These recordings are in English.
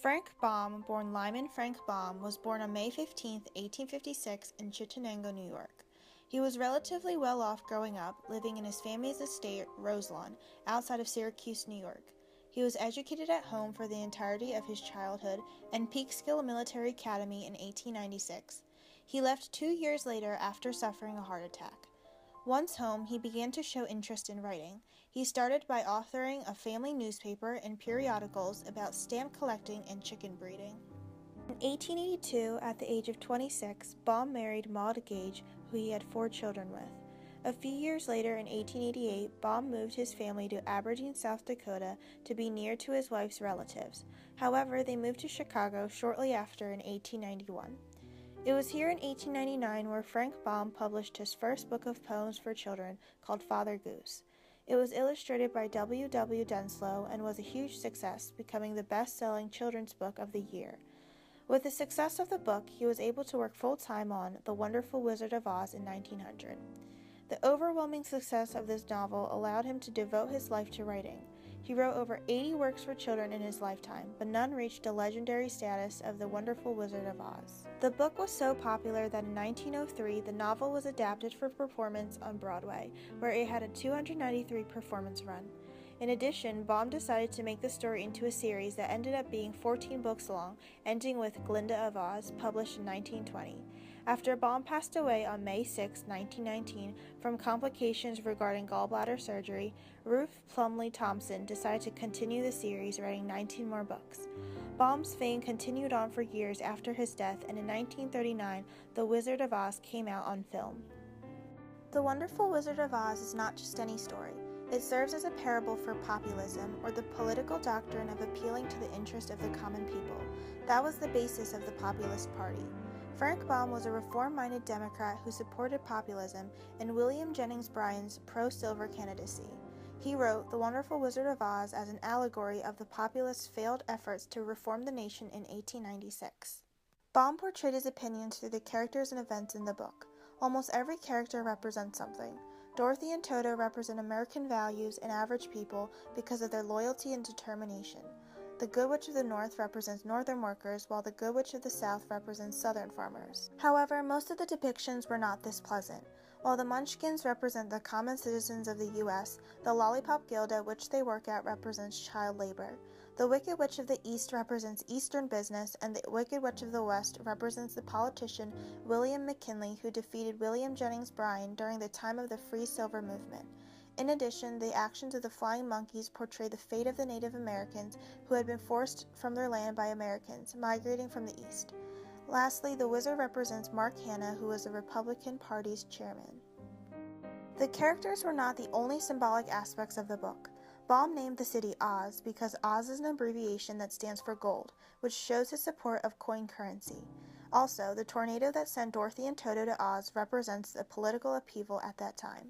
Frank Baum, born Lyman Frank Baum, was born on May 15, 1856 in Chittenango, New York. He was relatively well off growing up, living in his family's estate, Roselawn, outside of Syracuse, New York. He was educated at home for the entirety of his childhood and Peekskill Military Academy in 1896. He left 2 years later after suffering a heart attack. Once home, he began to show interest in writing. He started by authoring a family newspaper and periodicals about stamp collecting and chicken breeding. In 1882, at the age of 26, Baum married Maud Gage, who he had 4 children with. A few years later, in 1888, Baum moved his family to Aberdeen, South Dakota, to be near to his wife's relatives. However, they moved to Chicago shortly after in 1891. It was here in 1899 where Frank Baum published his first book of poems for children called Father Goose. It was illustrated by W. W. Denslow and was a huge success, becoming the best-selling children's book of the year. With the success of the book, he was able to work full-time on The Wonderful Wizard of Oz in 1900. The overwhelming success of this novel allowed him to devote his life to writing. He wrote over 80 works for children in his lifetime, but none reached the legendary status of The Wonderful Wizard of Oz. The book was so popular that in 1903, the novel was adapted for performance on Broadway, where it had a 293 performance run. In addition, Baum decided to make the story into a series that ended up being 14 books long, ending with Glinda of Oz, published in 1920. After Baum passed away on May 6, 1919, from complications regarding gallbladder surgery, Ruth Plumley Thompson decided to continue the series, writing 19 more books. Baum's fame continued on for years after his death, and in 1939, The Wizard of Oz came out on film. The Wonderful Wizard of Oz is not just any story. It serves as a parable for populism, or the political doctrine of appealing to the interest of the common people. That was the basis of the Populist Party. Frank Baum was a reform-minded Democrat who supported populism and William Jennings Bryan's pro-silver candidacy. He wrote The Wonderful Wizard of Oz as an allegory of the populists' failed efforts to reform the nation in 1896. Baum portrayed his opinions through the characters and events in the book. Almost every character represents something. Dorothy and Toto represent American values and average people because of their loyalty and determination. The Good Witch of the North represents Northern workers, while the Good Witch of the South represents Southern farmers. However, most of the depictions were not this pleasant. While the Munchkins represent the common citizens of the U.S., the Lollipop Guild at which they work at represents child labor. The Wicked Witch of the East represents Eastern business, and the Wicked Witch of the West represents the politician William McKinley, who defeated William Jennings Bryan during the time of the Free Silver Movement. In addition, the actions of the Flying Monkeys portray the fate of the Native Americans who had been forced from their land by Americans, migrating from the East. Lastly, the Wizard represents Mark Hanna, who was the Republican Party's chairman. The characters were not the only symbolic aspects of the book. Baum named the city Oz because Oz is an abbreviation that stands for gold, which shows his support of coin currency. Also, the tornado that sent Dorothy and Toto to Oz represents the political upheaval at that time.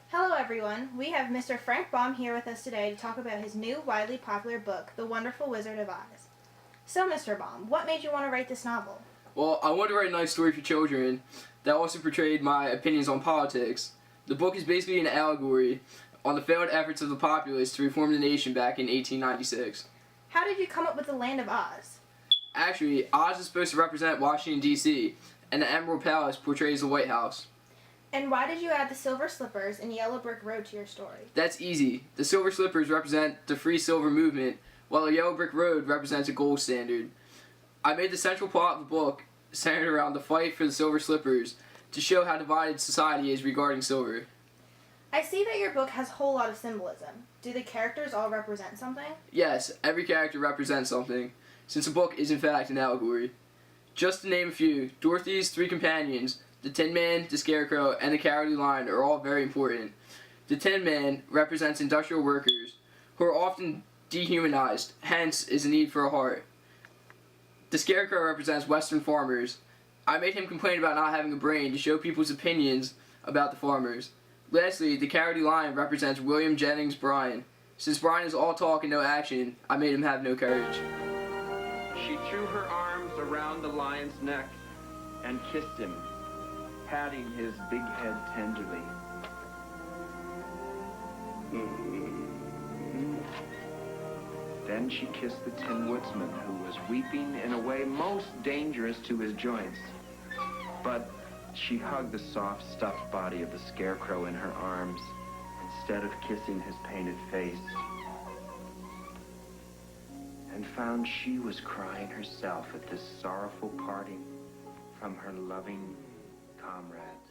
Hello everyone, we have Mr. Frank Baum here with us today to talk about his new, widely popular book, The Wonderful Wizard of Oz. So Mr. Baum, what made you want to write this novel? Well, I wanted to write a nice story for children that also portrayed my opinions on politics. The book is basically an allegory on the failed efforts of the populace to reform the nation back in 1896. How did you come up with the Land of Oz? Actually, Oz is supposed to represent Washington, D.C., and the Emerald Palace portrays the White House. And why did you add the silver slippers and yellow brick road to your story? That's easy. The silver slippers represent the free silver movement, while the yellow brick road represents a gold standard. I made the central plot of the book centered around the fight for the silver slippers to show how divided society is regarding silver. I see that your book has a whole lot of symbolism. Do the characters all represent something? Yes, every character represents something, since the book is in fact an allegory. Just to name a few, Dorothy's 3 companions, the Tin Man, the Scarecrow, and the Cowardly Lion, are all very important. The Tin Man represents industrial workers, who are often dehumanized, hence is a need for a heart. The Scarecrow represents Western farmers. I made him complain about not having a brain to show people's opinions about the farmers. Lastly, the Cowardly Lion represents William Jennings Bryan. Since Bryan is all talk and no action, I made him have no courage. She threw her arms around the lion's neck and kissed him, patting his big head tenderly. Then she kissed the Tin Woodsman, who was weeping in a way most dangerous to his joints. But she hugged the soft, stuffed body of the Scarecrow in her arms, instead of kissing his painted face, and found she was crying herself at this sorrowful parting from her loving comrade.